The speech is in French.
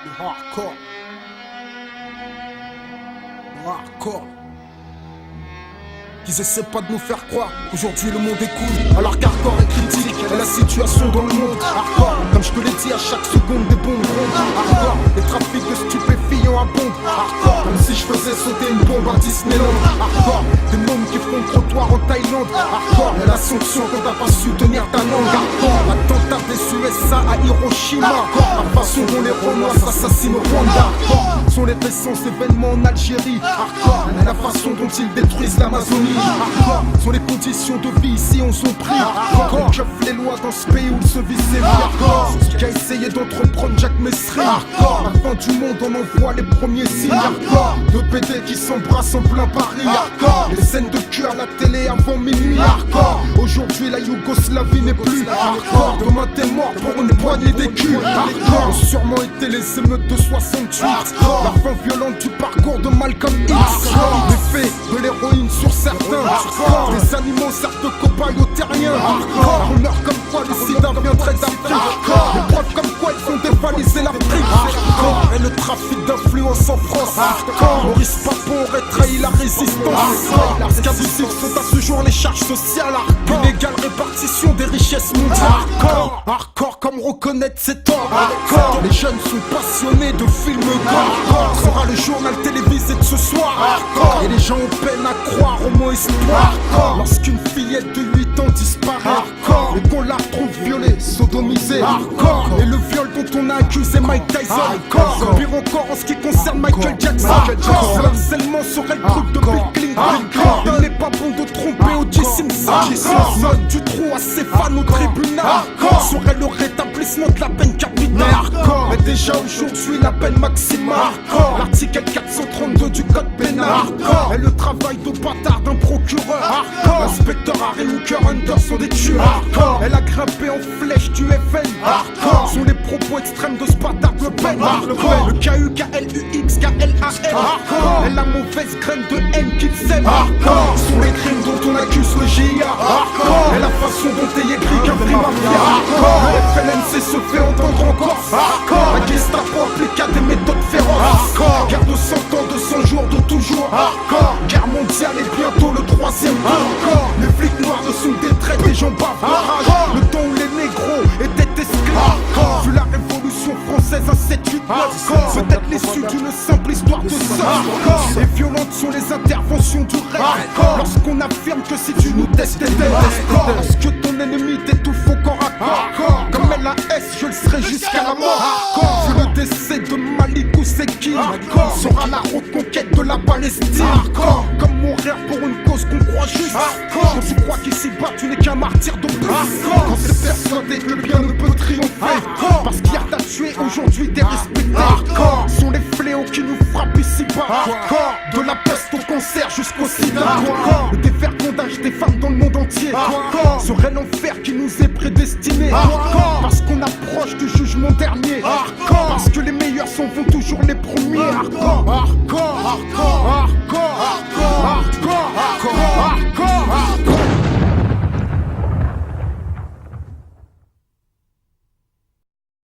Le hardcore. Le hardcore. Qu'ils essaient pas de nous faire croire qu'aujourd'hui le monde est cool, alors qu'hardcore est critique et la situation dans le monde. Hardcore, comme je te l'ai dit à chaque seconde des bombes rondes. Hardcore, les trafics de stupéfiants abondent. Hardcore, comme si je faisais sauter une bombe à Disneyland. Hardcore, des mômes qui font le trottoir en Thaïlande. Hardcore, et la sanction quand t'as pas su tenir ta langue. Hardcore, l'attentat des USA à Hiroshima. Hardcore, la façon dont les Renois s'assassinent au Rwanda. Hardcore, sont les récents événements en Algérie. Hardcore, la façon dont ils détruisent l'Amazonie. Hardcore, sont les conditions de vie ici on s'en prie. Hardcore, on chauffe les lois dans ce pays où se vit ses vies. Hardcore, ce qui a essayé d'entreprendre Jacques Messry. Hardcore, la fin du monde on en voit les premiers signes. Hardcore, de PD qui s'embrassent en plein Paris. Hardcore, les scènes de cul à la télé avant minuit. Hardcore, aujourd'hui la Yougoslavie n'est plus. Hardcore, demain t'es mort pour une poignée d'écus. Hardcore, ont sûrement été les émeutes de 68. Hardcore, la fin violente du parcours de Malcolm X. Hardcore, l'effet de l'héroïne sur certains. Hardcore, les animaux servent de cobayes aux terriens. Hardcore, on meurt comme quoi le sida viendrait d'Afrique. Hardcore, les preuves comme quoi ils ont dévalisé l'Afrique. Hardcore, et le trafic d'influence en France. Hardcore, Maurice Papon aurait trahi la résistance. Les abusifs sont à ce jour les charges sociales. Inégale répartition des richesses mondiales. Hardcore, hardcore comme reconnaître ses torts. Hardcore, les jeunes sont passionnés de films gore. Hardcore, sera le journal télévisé de ce soir. Hardcore, et les gens ont peine à croire au mot espoir. Hardcore, lorsqu'une fillette de 8 ans disparaît. Hardcore, et qu'on la retrouve violée, sodomisée. Hardcore, et le viol dont on a accusé Mike Tyson. Hardcore, pire encore en ce qui concerne Michael Jackson. Le harcèlement serait le truc de Bill Clinton. Hardcore, il n'est pas bon de tromper O.J. Simpson. Note du trou à ses fans au tribunal. Hardcore, serait le rétablissement de la peine capitale. Hardcore, mais déjà aujourd'hui la peine maximale. Hardcore, l'article 432 du code pénal. Hardcore, et le travail de bâtard d'un procureur. Hardcore, l'inspecteur Harry Hooker Hunter sont des tueurs. Hardcore, elle a grimpé en flèche du FN. Hardcore, sont les propos extrêmes de ce bâtard Le Pen. Hardcore, le KUKLUXKLAN. Hardcore, et la mauvaise graine de haine qu'il sème. Hardcore, sont les crimes dont on accuse le GIA. Hardcore, et la façon dont est écrit qu'un prix mafia. Hardcore, le FLNC se fait entendre encore. Hardcore, la Gestapo applique à des méthodes féroces. Hardcore, guerre de 100 ans, de 100 jours, de toujours. Hardcore, guerre mondiale et bientôt le 3e. Hardcore, les flics noirs ne sont des traîtres, des gens bavent de rage. Le temps où les négros étaient esclaves. Hardcore, vu la révolution française à 7-8-9. Peut-être l'issue d'une simple histoire de sang. Et violentes sont les interventions du rêve. Lorsqu'on affirme que si tu nous testes, t'es dead. Lorsque ton ennemi t'étouffe au corps à corps. Comme LAS, je le serai jusqu'à la mort. Vu le décès de Malik Ousekine, sera la reconquête de la Palestine. Comme mourir pour une cause qu'on croit juste. Quand tu crois qu'ici-bas tu n'es qu'un martyr de plus. Quand t'es persuadé que le bien ne peut triompher, parce qu'hier t'as tué, aujourd'hui t'es respecté. Sont les fléaux qui nous frappent ici-bas. De la peste au cancer jusqu'au sida. Le dévergondage des femmes dans le monde entier serait l'enfer qui nous est prédestiné. Parce qu'on approche du jugement dernier. Parce que les meilleurs s'en vont toujours les premiers.